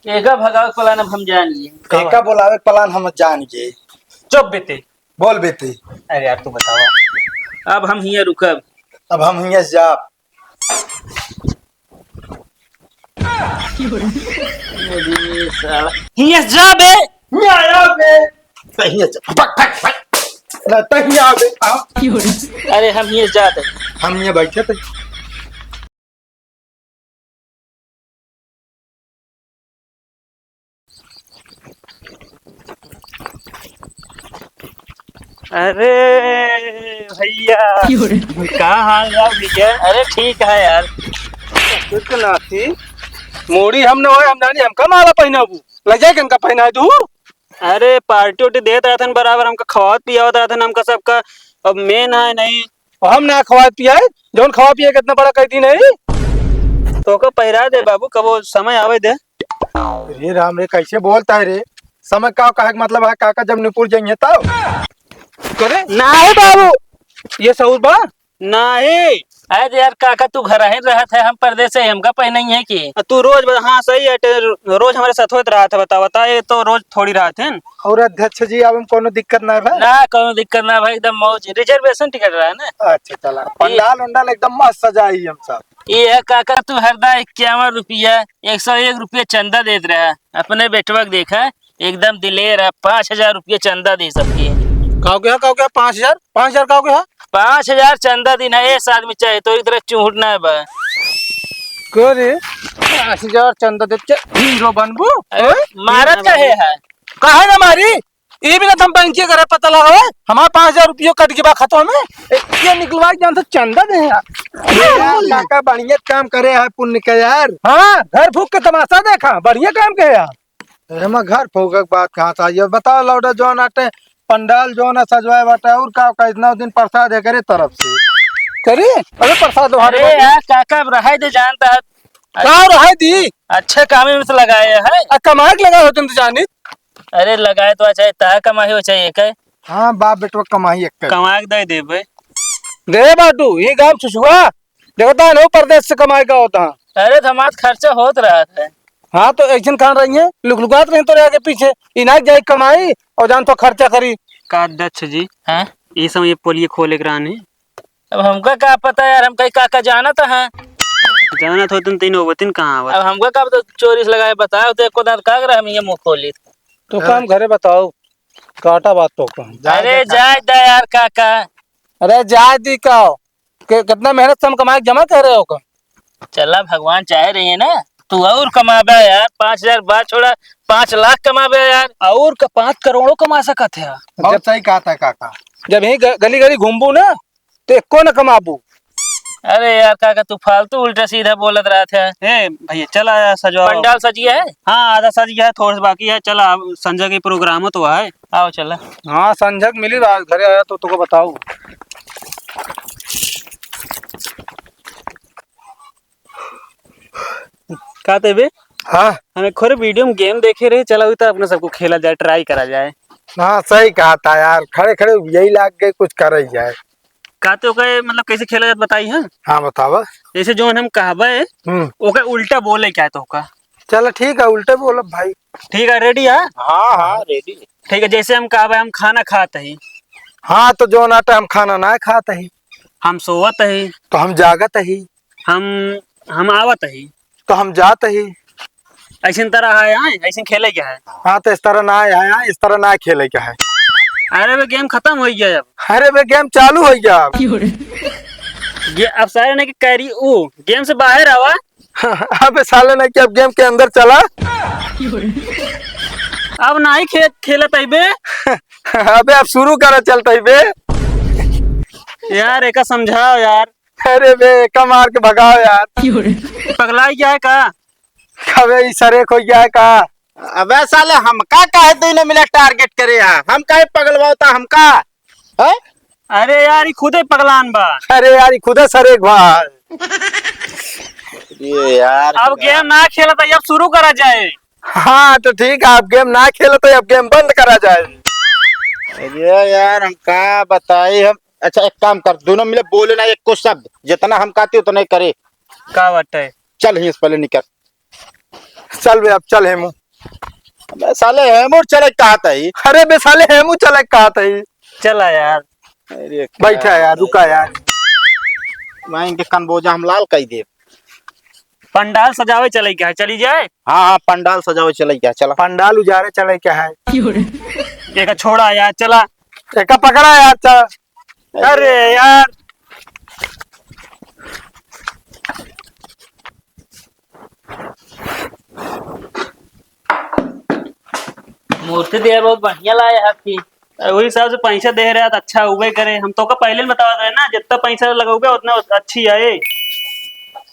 एका भगाव प्लान अब हम जानिए। एका बोलावे प्लान हम जान गए। चुप बेटे। बोल बेटी। अरे यार तू बतावा। अब हम हियर रुकब। अब हम हियां से जाब। अरे साला हियर से जा बे। हियां आ बे। हियां जा भग भग भग। रहता हियां आ बे आओ। अरे हम हियर से जाते। हम हियां बैठे थे। अरे भैया क्या हाल है भैया? अरे ठीक है यार। कुछ नाती मोड़ी हमने होए हम जानी हमका माला पहनाबू ले जाए हमका पहना दू। अरे पार्टी उर्टी देत रहथन बराबर हमका खवात पियावत रहथन हमका सबका। अब मेन है नहीं हम ना खवा पिया जौन खवा पिया कितना बड़ा कहती नहीं। तो का पहिरा दे बाबू कबो समय आवे दे। रे राम रे कैसे बोलता है रे। समय का कहे का मतलब है काका जब निपुर जाइए तब करे ना है बाबू ये सहूर बा नहीं। अरे यार काका तू घर ही रहत है हम परदेस से हमका पहना ही है कि तू रोज हाँ सही है रोज हमारे साथ होत रहा था बता ये तो रोज थोड़ी रात है। और अध्यक्ष जी अब हम कोनो दिक्कत ना है भाई। ना कोनो दिक्कत ना भाई एकदम मौज रिजर्वेशन टिकट रहा है ना। अच्छा चला पंडाल उंडाल एकदम मस्त सजाई हम सब। ये है काका तू हरदा 51 रुपया 101 रुपया चंदा देत रहा अपने बेटवा के देखा एकदम दिलेर है 5000 रुपया चंदा दे सबके। काव गया 5000 काव गया 5000 चंदा दिन है एक आदमी चाहे तो एक तरह चूहटना है बा। करे 5000 चंदा दे हीरो बनबू मारत काहे है? काहे ना मारी ये भी ना हम बैंक के करे पता लगा हमारा 5000 रुपया कट के बा खतवा में ये निकलवा जान तो चंदा दे यार काका बढ़िया काम करे है पुण्य का यार। हाँ घर फूक के तमाशा देखा बढ़िया काम के यार। हम घर फूक बात कहाँ था ये बताओ लौटा जोन आटे पंडाल जो ना सजवाए बाटे और का इतना दिन प्रसाद है करे तरफ से करे अरे प्रसाद अरे यार काका अब रहा दे जानता है कहाँ रहा दी अच्छे काम में तो लगाया है कमाई लगा हो तुम तो जानी। अरे लगाए तो अच्छा ता कमाई हो चाहिए क्या? हाँ बाप बेटवा कमाई एक कमा के दे भाई दे बाटू ये गांव छुछुआ देखता है प्रदेश से कमाई का होता है। अरे धमात खर्चा होत रहा था। हाँ तो एक्शन खान रही है लुकलुकात नहीं तो आगे पीछे इनाक जाए कमाई और जान तो खर्चा करी का अध्यक्ष जी हैं ये समय ये पोलियो खोले कराने अब हमका क्या पता यार हम कहीं काका जाना था है जाना था तुम तीनों बतिन कहाँ अब हमका का तो चोरी से लगाए बताओ तो एको दांत का रहा हम ये मुंह खोली तो काम घरे बताओ काटा बात तो अरे जाए दा यार काका। अरे जाए दी का कितना मेहनत से हम कमाई जमा कर रहे हो का चला भगवान चाह रही है ना तू और कमाबे यार 5000 बात छोड़ा 5 लाख कमाबे यार और 5 करोड़ों कमा सकत है। बहुत सही कहा था काका जब यही गली गली घूमबू ना तो एको न कमाबू। अरे यार काका तू फालतू उल्टा सीधा बोलत रहा था। ए भैया चला सजवा पंडाल सज गया है। हाँ आधा सज गया है थोड़ा बाकी है चला संजय के प्रोग्राम तो है आओ चला। हाँ संजय मिली रात घरे आया तो तुमको बताऊ का बे हाँ हमें खोरे वीडियो में गेम देखे रहे चला उतर अपने सबको खेला जाए ट्राई करा जाए। हाँ सही कहा था यार खड़े खड़े यही लाग गए कुछ कर ही जाए कहते ओके मतलब कैसे खेला जाए बताई है। हाँ बतावा जैसे जो हम कहबे ओके उल्टा बोले क्या तो का चलो ठीक है उल्टे बोलो भाई। ठीक है रेडी है। हाँ हाँ रेडी ठीक है जैसे हम कहबे हम खाना खाते ही। हाँ तो जो नाटा हम खाना ना खाते ही हम सोवत ही तो हम जागत ही हम आवत ही तो हम जाते ही ऐसे तरह है ऐसे खेले क्या है। हाँ तो इस तरह ना आया इस तरह ना खेले क्या है। अरे वे गेम खत्म हो गया अब। अरे वे गेम चालू हो गया ये अब सारे ने कैरी वो गेम से बाहर आवा अबे साले ने कि अब गेम के अंदर चला अब ना ही खेला तैबे अबे अब शुरू करा चलता ही बे यार एक समझाओ यार। अरे बे का मार के भगाओ यार पगलाई क्या है का अबे सरे को गया है का अबे साले हमका काहे तूने मिला टारगेट करे है हम काहे पगलवाता हमका है। अरे यार खुद ही पगलान बा। अरे यार खुद सरे भाई ये यार अब गेम ना खेला था अब शुरू करा जाए। हाँ तो ठीक है आप गेम ना खेलो तो अब गेम बंद करा जाए। अरे यार हम का बताई हम अच्छा एक काम कर दोनों मिले बोले ना एक को शब्द जितना हम कहते उतना ही करे का बात है चल ही पहले निकल चल बे अब चल हेमू। अबे साले हेमूर चले कहा था ही। अरे बे साले हेमू चले कहा था ही। चला यार। अरे बैठा यार रुका यार। मैं इनके कनबोजा हम लाल कही दे। पंडाल सजावे चले क्या है, चली जाए। हाँ हाँ पंडाल सजावे चले क्या चला। पंडाल उजारे चले क्या है। एक छोड़ा यार, चला। एक पकड़ा यार चल। अरे यार मूर्ति तो यार बहुत बढ़िया लाए है आपकी। वही हिसाब से पैसा दे रहे हैं तो अच्छा उबे करे। हम तो का पहले ही बता रहे ना, जितना पैसा लगोगे उतना अच्छी आए।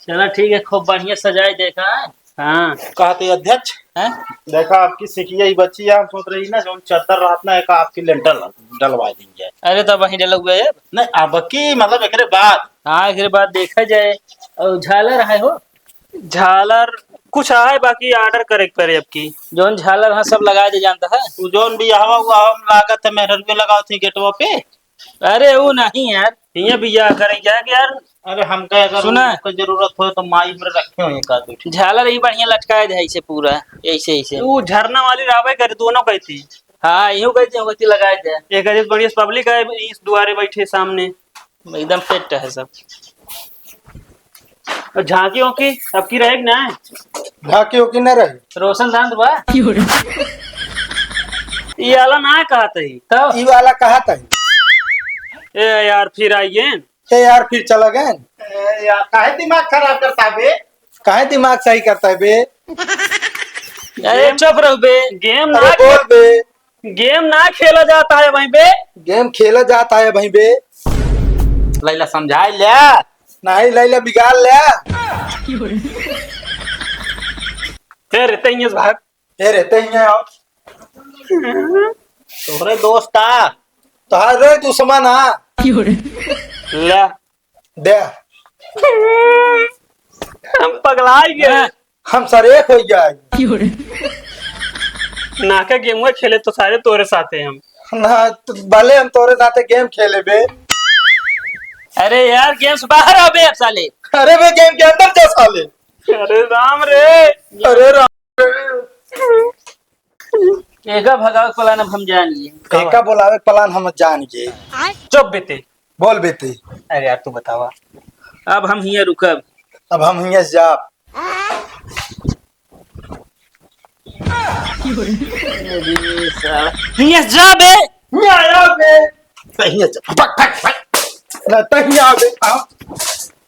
चलो ठीक है, खूब बढ़िया सजाए देखा है। हाँ कहते अध्यक्ष हैं? देखा आपकी सिकिया ही बच्ची है। हम सोच रही ना जो चादर रात ना एक आपकी लेंटर डलवा देंगे। अरे तो वहीं डल हुए है। नहीं अब की मतलब एक बाद। हाँ एक बात देखा जाए। और झालर है हो, झालर कुछ है बाकी ऑर्डर करे पड़े। अब की जोन झालर हाँ सब लगा दे जानता है। तू जोन भी हवा हुआ हम लागत है मेहर भी लगाओ थी गेटवा पे। अरे वो नहीं यार, ये बिया करे क्या कि यार। अरे हमका अगर सुना? उसको जरूरत हो तो माई में रखे हुए एक आदमी। झालर ही बढ़िया लटकाए दे ऐसे पूरा, ऐसे ऐसे वो झरना वाली रावे करे दोनों कहती। हाँ यूं कहती हूँ, कहती लगाए दे। एक अजीब बढ़िया पब्लिक है इस दुआरे बैठे सामने, एकदम फिट है सब। और झांकियों की अब की रहेगी ना। ढाकी हो कि न रहे। रोशन दान दुआ ये आला ना कहते ही तब। ई वाला कहा था। ए यार फिर आइए। ए यार फिर चला गए। यार काहे दिमाग खराब करता बे। काहे दिमाग सही करता है बे। अरे चुप रहो बे, गेम ना अरे बोल बे। गेम ना खेला जाता है वहीं पे। गेम खेला जाता है भाई बे। लैला समझाए ले। नहीं लैला बिगाड़ ले। फिर रहते ही हैं भाग। ये रहते ही हैं और तोहरे दोस्त आ। तुम्हारे दुश्मन आ। ले दे हम पगला ही गए। हम सर एक हो जाए। नाका गेम में खेले तो सारे तोरे साथ हैं हम। ना तो भले हम तोरे साथे गेम खेले बे। अरे यार गेम से बाहर आओ बे अब साले। अरे बे गेम के अंदर जा साले। अरे राम रे। अरे राम एका भगाव पलान अब हम जानिए। एका बोलावे पलान हम जान गए। चुप बेटे। बोल बेटी। अरे यार तू बतावा। अब हम हिया रुकब। अब हम हिया से जा। हिया से जा बे। हिया आ बे। सही है फक फक फक। ना तही आ बे।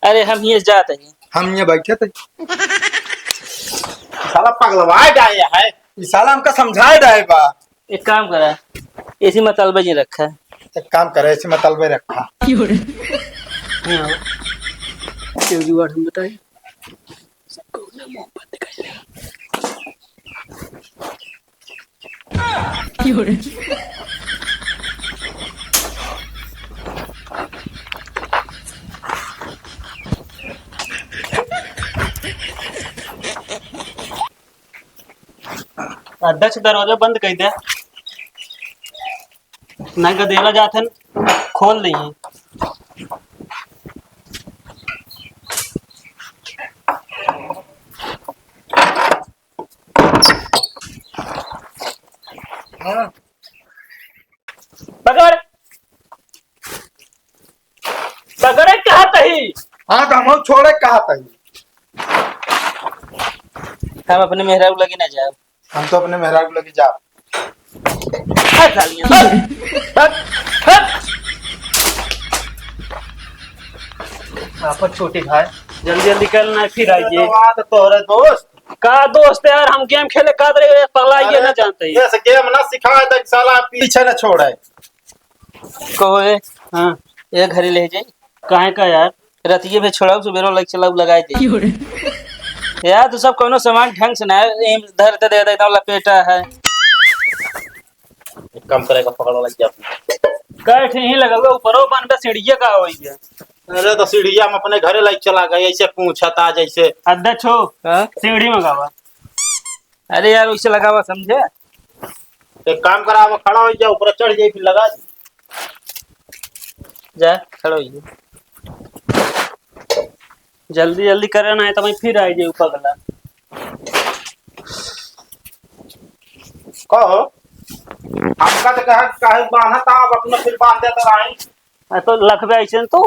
अरे हम हिया से जाते हैं। हम ये बैठे थे। साला पगलवाए जाए है। इस साला हमका समझाए रहे बा। एक काम करा, इसी में तलबा जी रखा है। एक काम करे ऐसे मतलब में रखा। जुगाड़ हम बताए। अध्यक्ष दरवाजा बंद कर दे। नहीं का देला जाते खोल नहीं। पकड़ पकड़े कहा तही। हाँ तो हम छोड़े कहा था। हम अपने मेहराब लगे ना जाओ। हम तो अपने मेहराब लगे जा। आप छोटी भाई जल्दी जल्दी करना फिर आइए। तोहरे दोस्त का दोस्त यार, हम गेम खेले का पगला ये ना जानते ही। ये गेम ना सिखाए तो साला पीछे न छोड़े। कहो है हाँ ये घरे ले जाए। काहे का यार रतिये में छोड़ाओ सुबेरो लग चलाऊ लगाए दे। यार तो सब कोनो सामान ढंग से ना है, धर दे देता लपेटा है। एक काम करेगा पकड़ लग जा। कैठ ही लगा हुआ ऊपरो बन पे सीढ़िया का हो गया। अरे तो सीढ़िया में अपने घरे लग चला गए ऐसे पूछता जैसे। अध्यक्ष हो सीढ़ी में गावा। अरे यार उसे लगा हुआ समझे। एक काम करा वो खड़ा हो जा ऊपर चढ़ जाए फिर लगा दी। जा खड़ो हो जल्दी जल्दी करे ना है तो मैं फिर आ जाए ऊपर गला। कहो हमका तो कहा काहे बांधा था अब अपना फिर बांध देता रही तो लख पे ऐसे तो